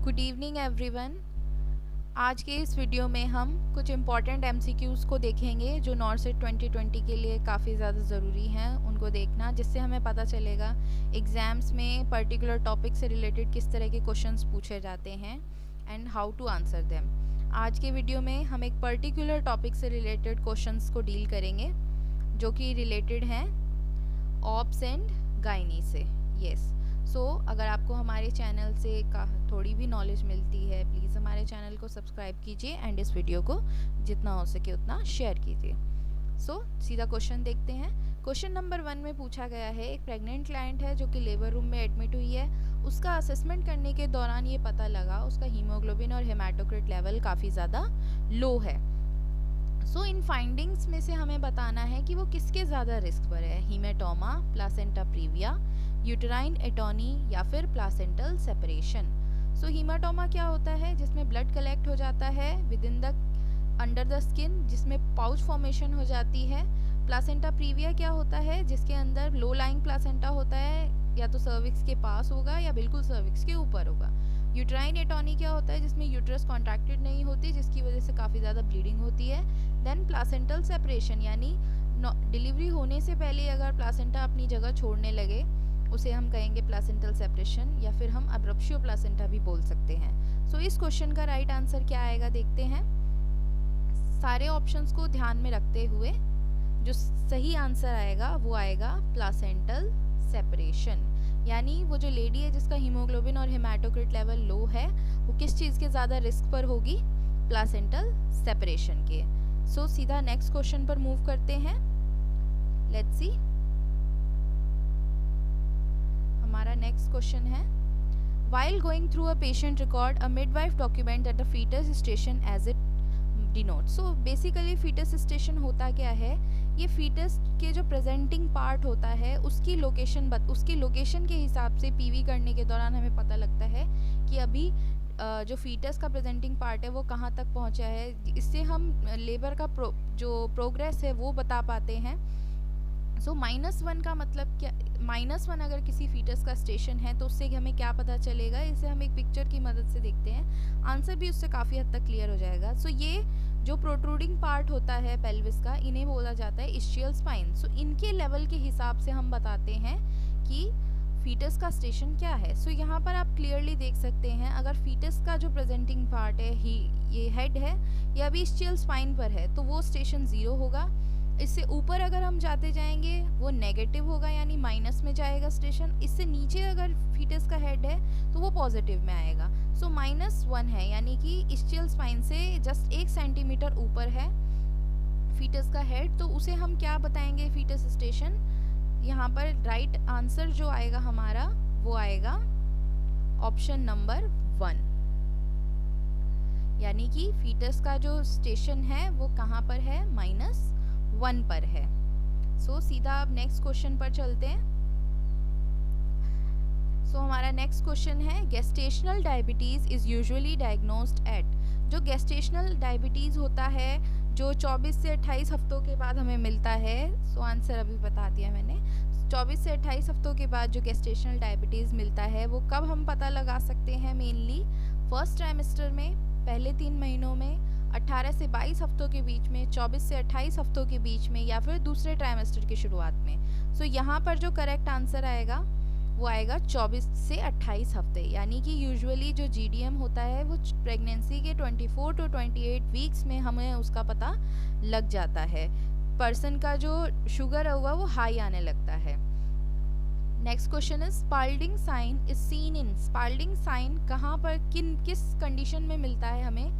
Good evening everyone. आज के इस वीडियो में हम कुछ इम्पॉर्टेंट एमसीक्यूज़ को देखेंगे जो नॉर्सेट 2020 के लिए काफ़ी ज़्यादा ज़रूरी हैं उनको देखना, जिससे हमें पता चलेगा एग्ज़ाम्स में पर्टिकुलर टॉपिक से रिलेटेड किस तरह के क्वेश्चंस पूछे जाते हैं and how to answer them. आज के वीडियो में हम एक पर्टिकुलर टॉपिक से रिलेटेड क्वेश्चंस को डील करेंगे जो कि रिलेटेड हैं ऑब्स एंड गायनी से। यस सो अगर आपको हमारे चैनल से थोड़ी भी नॉलेज मिलती है, प्लीज़ हमारे चैनल को सब्सक्राइब कीजिए एंड इस वीडियो को जितना हो सके उतना शेयर कीजिए। सो सीधा क्वेश्चन देखते हैं। क्वेश्चन नंबर 1 में पूछा गया है, एक प्रेग्नेंट क्लाइंट है जो कि लेबर रूम में एडमिट हुई है। उसका असेसमेंट करने के दौरान ये पता लगा उसका हीमोग्लोबिन और हेमाटोक्रिट लेवल काफ़ी ज़्यादा लो है। सो इन फाइंडिंग्स में से हमें बताना है कि वो किसके ज़्यादा रिस्क पर है, haematoma, placenta praevia, uterine atony या फिर प्लासेंटल सेपरेशन। सो हीमाटोमा क्या होता है? जिसमें ब्लड कलेक्ट हो जाता है with in the under the skin, जिसमें पाउच फॉर्मेशन हो जाती है। प्लासेंटा प्रीविया क्या होता है? जिसके अंदर लो लाइंग प्लासेंटा होता है, या तो सर्विक्स के पास होगा या बिल्कुल सर्विक्स के ऊपर होगा। यूटेराइन एटोनी क्या होता है? जिसमें यूट्रस कॉन्ट्रैक्टेड नहीं होती, जिसकी वजह से काफ़ी ज़्यादा ब्लीडिंग होती है। देन प्लासेंटल सेपरेशन, यानी डिलीवरी होने से पहले अगर प्लासेंटा अपनी जगह छोड़ने लगे उसे हम कहेंगे प्लासेंटल सेपरेशन, या फिर हम अब्रप्शियो प्लासेंटा भी बोल सकते हैं। सो इस क्वेश्चन का राइट आंसर क्या आएगा देखते हैं। सारे ऑप्शंस को ध्यान में रखते हुए जो सही आंसर आएगा वो आएगा प्लासेंटल सेपरेशन। यानी वो जो लेडी है जिसका हीमोग्लोबिन और हेमाटोक्रिट लेवल लो है, वो किस चीज़ के ज़्यादा रिस्क पर होगी? प्लासेंटल सेपरेशन के। सो सीधा नेक्स्ट क्वेश्चन पर मूव करते हैं। लेट्स सी, हमारा नेक्स्ट क्वेश्चन है, while going through a patient record a midwife document that the fetus station as it denotes। so basically fetus station होता क्या है? ये fetus के जो presenting part होता है उसकी लोकेशन के हिसाब से पीवी करने के दौरान हमें पता लगता है कि अभी जो फीटस का प्रेजेंटिंग पार्ट है वो कहाँ तक पहुँचा है। इससे हम लेबर का जो प्रोग्रेस है वो बता पाते हैं। सो -1 का मतलब क्या? -1 अगर किसी फीटस का स्टेशन है तो उससे हमें क्या पता चलेगा? इसे हम एक पिक्चर की मदद से देखते हैं, आंसर भी उससे काफ़ी हद तक क्लियर हो जाएगा। सो ये जो प्रोट्रूडिंग पार्ट होता है पेल्विस का, इन्हें बोला जाता है इस्चियल स्पाइन। सो इनके लेवल के हिसाब से हम बताते हैं कि फीटस का स्टेशन क्या है। सो यहाँ पर आप क्लियरली देख सकते हैं, अगर फीटस का जो प्रेजेंटिंग पार्ट है ये हेड है, ये अभी इस्चियल स्पाइन पर है, तो वो स्टेशन 0 होगा। इससे ऊपर अगर हम जाते जाएंगे वो नेगेटिव होगा, यानी माइनस में जाएगा स्टेशन। इससे नीचे अगर फीटस का हेड है तो वो पॉजिटिव में आएगा। सो -1 है, यानी कि इस्चियल स्पाइन से जस्ट 1 सेंटीमीटर ऊपर है फीटस का हेड, तो उसे हम क्या बताएंगे? Foetus station. यहाँ पर राइट आंसर जो आएगा हमारा वो आएगा ऑप्शन नंबर 1, यानी कि फीटस का जो स्टेशन है वो कहाँ पर है? -1 पर है। सो सीधा अब नेक्स्ट क्वेश्चन पर चलते हैं। सो हमारा नेक्स्ट क्वेश्चन है, gestational diabetes is usually diagnosed at. जो गेस्टेशनल डायबिटीज़ होता है जो 24 से 28 हफ्तों के बाद हमें मिलता है, सो आंसर अभी बता दिया मैंने। 24 से 28 हफ्तों के बाद जो गेस्टेशनल डायबिटीज़ मिलता है वो कब हम पता लगा सकते हैं? मेनली फर्स्ट ट्राइमेस्टर में, पहले 3 महीनों में, 18 से 22 हफ्तों के बीच में, 24 से 28 हफ्तों के बीच में, या फिर दूसरे ट्राइमेस्टर की शुरुआत में। सो यहाँ पर जो करेक्ट आंसर आएगा वो आएगा 24 से 28 हफ्ते, यानी कि यूजुअली जो जीडीएम होता है वो प्रेगनेंसी के 24 to 28 वीक्स में हमें उसका पता लग जाता है। पर्सन का जो शुगर होगा वो हाई आने लगता है। Next question is, Spalding sign is seen in. Spalding sign कहाँ पर किस कंडीशन में मिलता है हमें?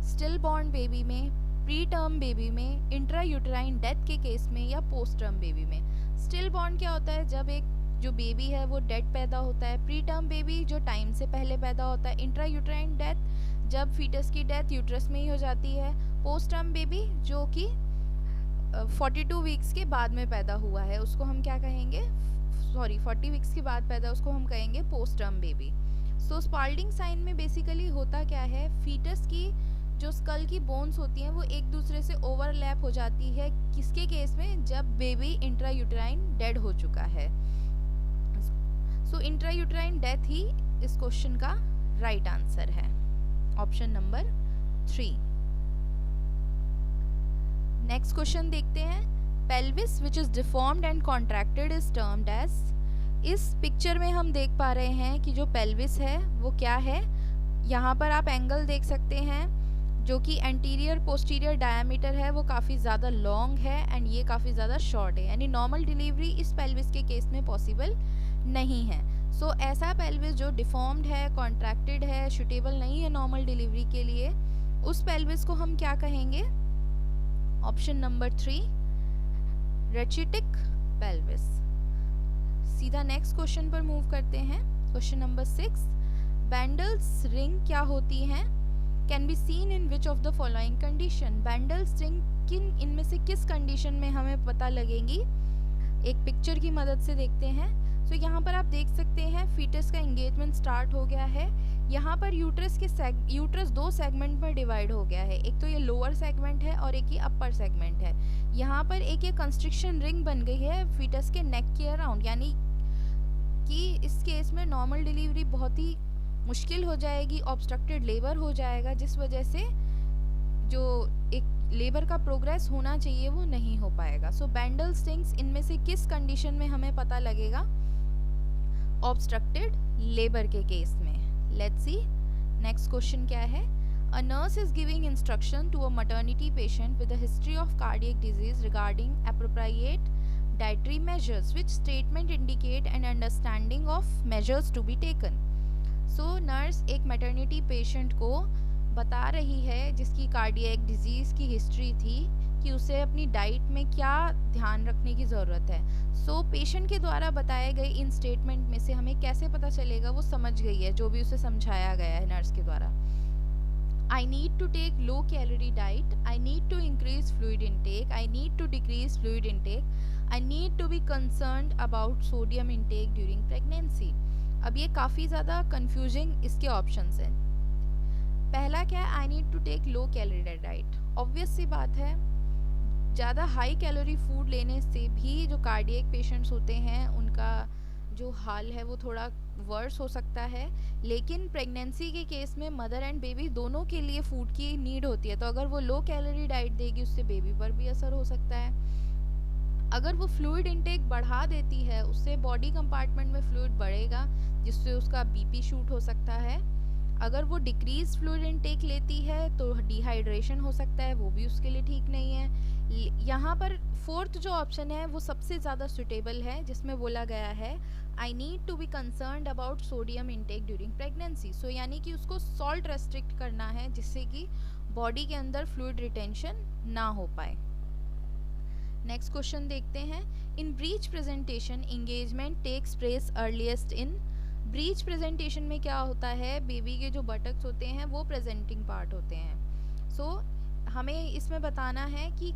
स्टिल बॉर्न बेबी में, प्री टर्म बेबी में, इंट्रा यूटेराइन डेथ के केस में, या पोस्ट टर्म बेबी में। स्टिल बॉर्न क्या होता है? जब एक जो बेबी है वो डेड पैदा होता है। प्री टर्म बेबी जो टाइम से पहले पैदा होता है। इंट्रा यूटेराइन डेथ जब फीटस की डेथ यूट्रस में ही हो जाती है। पोस्ट टर्म बेबी जो कि 42 वीक्स के बाद में पैदा हुआ है, उसको हम क्या कहेंगे? 40 वीक्स के बाद पैदा, उसको हम कहेंगे पोस्ट टर्म बेबी। सो स्पाल्डिंग साइन में बेसिकली होता क्या है? फीटस की जो स्कल की बोन्स होती हैं वो एक दूसरे से ओवरलैप हो जाती है। किसके केस में? जब बेबी इंट्रा यूटेराइन डेड हो चुका है। सो इंट्रा यूटेराइन डेथ ही इस क्वेश्चन का राइट आंसर है ऑप्शन नंबर 3। नेक्स्ट क्वेश्चन देखते हैं। Pelvis which is deformed and contracted is termed as. इस पिक्चर में हम देख पा रहे हैं कि जो पेल्विस है वो क्या है। यहाँ पर आप एंगल देख सकते हैं जो कि एंटीरियर पोस्टीरियर डायमीटर है वो काफ़ी ज़्यादा लॉन्ग है एंड ये काफ़ी ज़्यादा शॉर्ट है, यानी नॉर्मल डिलीवरी इस पेल्विस के केस में पॉसिबल नहीं है। सो ऐसा पेल्विस जो डिफॉर्म्ड है, कॉन्ट्रैक्टेड है, सूटेबल नहीं है नॉर्मल डिलीवरी के लिए, उस पेल्विस को हम क्या कहेंगे? Option number 3 rachitic pelvis. सीधा नेक्स्ट क्वेश्चन पर मूव करते हैं। क्वेश्चन नंबर 6, बैंडल्स रिंग क्या होती हैं? Can be seen in which of the following condition. Bandl's ring किन इनमें से किस कंडीशन में हमें पता लगेंगी? एक पिक्चर की मदद से देखते हैं। सो यहाँ पर आप देख सकते हैं फीटस का एंगेजमेंट स्टार्ट हो गया है। यहाँ पर यूट्रस 2 सेगमेंट में डिवाइड हो गया है, एक तो ये लोअर सेगमेंट है और एक ये अपर सेगमेंट है। यहाँ पर एक ये कंस्ट्रिक्शन रिंग बन गई है फीटस के नेक के अराउंड, यानी कि इस केस में नॉर्मल डिलीवरी बहुत ही मुश्किल हो जाएगी, ऑब्स्ट्रक्टेड लेबर हो जाएगा, जिस वजह से जो एक लेबर का प्रोग्रेस होना चाहिए वो नहीं हो पाएगा। सो बैंडल स्टिंग्स इनमें से किस कंडीशन में हमें पता लगेगा? ऑब्स्ट्रक्टेड लेबर के केस में। लेट्स सी नेक्स्ट क्वेश्चन क्या है। A nurse is giving instruction to a maternity patient with a history of cardiac disease regarding appropriate dietary measures. Which statement indicate an understanding of measures to be taken? So nurse एक maternity patient को बता रही है जिसकी cardiac disease की history थी कि उसे अपनी डाइट में क्या ध्यान रखने की ज़रूरत है। सो पेशेंट के द्वारा बताए गए इन स्टेटमेंट में से हमें कैसे पता चलेगा? वो समझ गई है जो भी उसे समझाया गया है नर्स के द्वारा। I need to take low calorie diet, I need to increase fluid intake, I need to decrease fluid intake, I need to be concerned about sodium intake during pregnancy। अब ये काफ़ी ज़्यादा कंफ्यूजिंग इसके options हैं। पहला क्या है? I need to take low calorie diet. Obvious सी बात है, ज़्यादा हाई कैलोरी फूड लेने से भी जो कार्डियक पेशेंट्स होते हैं उनका जो हाल है वो थोड़ा वर्स हो सकता है। लेकिन प्रेगनेंसी के केस में मदर एंड बेबी दोनों के लिए फूड की नीड होती है, तो अगर वो लो कैलोरी डाइट देगी उससे बेबी पर भी असर हो सकता है। अगर वो फ्लूइड इंटेक बढ़ा देती है उससे बॉडी कंपार्टमेंट में फ्लूइड बढ़ेगा जिससे उसका बीपी शूट हो सकता है। अगर वो डिक्रीज फ्लूइड इंटेक लेती है तो डिहाइड्रेशन हो सकता है, वो भी उसके लिए ठीक नहीं है। यहाँ पर फोर्थ जो ऑप्शन है वो सबसे ज़्यादा सुटेबल है, जिसमें बोला गया है I need to be concerned about sodium intake during pregnancy. So यानी कि उसको सॉल्ट रेस्ट्रिक्ट करना है जिससे कि बॉडी के अंदर फ्लूइड रिटेंशन ना हो पाए। नेक्स्ट क्वेश्चन देखते हैं। In breech presentation engagement takes place earliest in. Breech presentation में क्या होता है? बेबी के जो बटक्स होते हैं वो प्रेजेंटिंग पार्ट होते हैं। सो हमें इसमें बताना है कि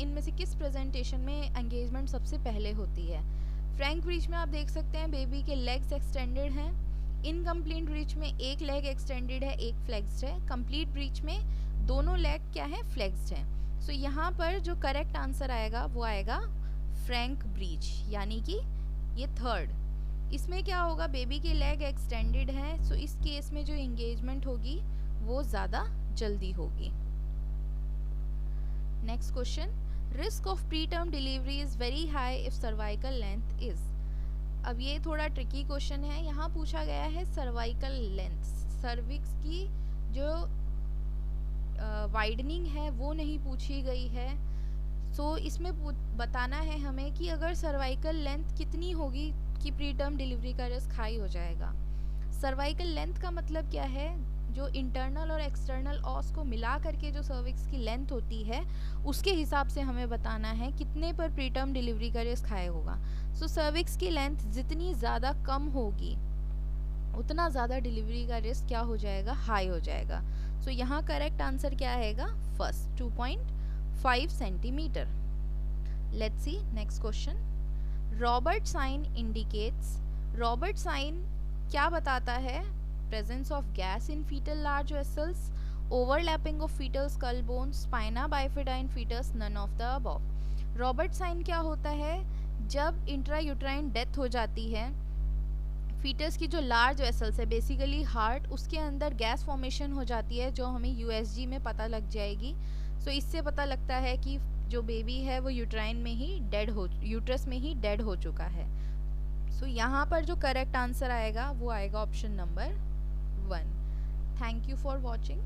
इनमें से किस प्रेजेंटेशन में एंगेजमेंट सबसे पहले होती है। फ्रैंक ब्रीच में आप देख सकते हैं बेबी के लेग्स एक्सटेंडेड हैं। इनकम्प्लीट ब्रीच में एक लेग एक्सटेंडेड है, एक फ्लेक्स्ड है। कंप्लीट ब्रीच में दोनों लेग क्या है? फ्लेक्स्ड है। सो यहाँ पर जो करेक्ट आंसर आएगा वो आएगा फ्रैंक ब्रीच, यानी कि ये थर्ड। इसमें क्या होगा? बेबी के लेग एक्सटेंडेड है, सो इस केस में जो एंगेजमेंट होगी वो ज़्यादा जल्दी होगी। Next question, risk of pre term delivery is very high if cervical length is. अब ये थोड़ा ट्रिकी क्वेश्चन है। यहाँ पूछा गया है सर्वाइकल लेंथ, सर्विक्स की जो वाइडनिंग है वो नहीं पूछी गई है। सो इसमें बताना है हमें कि अगर सर्वाइकल लेंथ कितनी होगी कि प्री टर्म डिलीवरी का रिस्क हाई हो जाएगा। सर्वाइकल लेंथ का मतलब क्या है? जो इंटरनल और एक्सटर्नल ऑस को मिला करके जो सर्विक्स की लेंथ होती है उसके हिसाब से हमें बताना है कितने पर प्री टर्म डिलीवरी का रिस्क हाई होगा। सो सर्विक्स की लेंथ जितनी ज़्यादा कम होगी उतना ज़्यादा डिलीवरी का रिस्क क्या हो जाएगा? हाई हो जाएगा। सो यहाँ करेक्ट आंसर क्या आएगा? First 2.5 centimetre. Let's see next question. Robert sign indicates. Robert sign क्या बताता है? Presence of gas in foetal large vessels, overlapping of foetal skull bone, spina bifida in foetus, none of the above. Robert sign क्या होता है? जब intrauterine death हो जाती है फीटस की जो लार्ज वेसल्स है, बेसिकली हार्ट, उसके अंदर गैस फॉर्मेशन हो जाती है जो हमें यूएसजी में पता लग जाएगी। सो इससे पता लगता है कि जो बेबी है वो यूट्राइन में ही यूट्रस में ही डेड हो चुका है। सो यहाँ पर जो करेक्ट आंसर आएगा वो आएगा option number 1। Thank you for watching.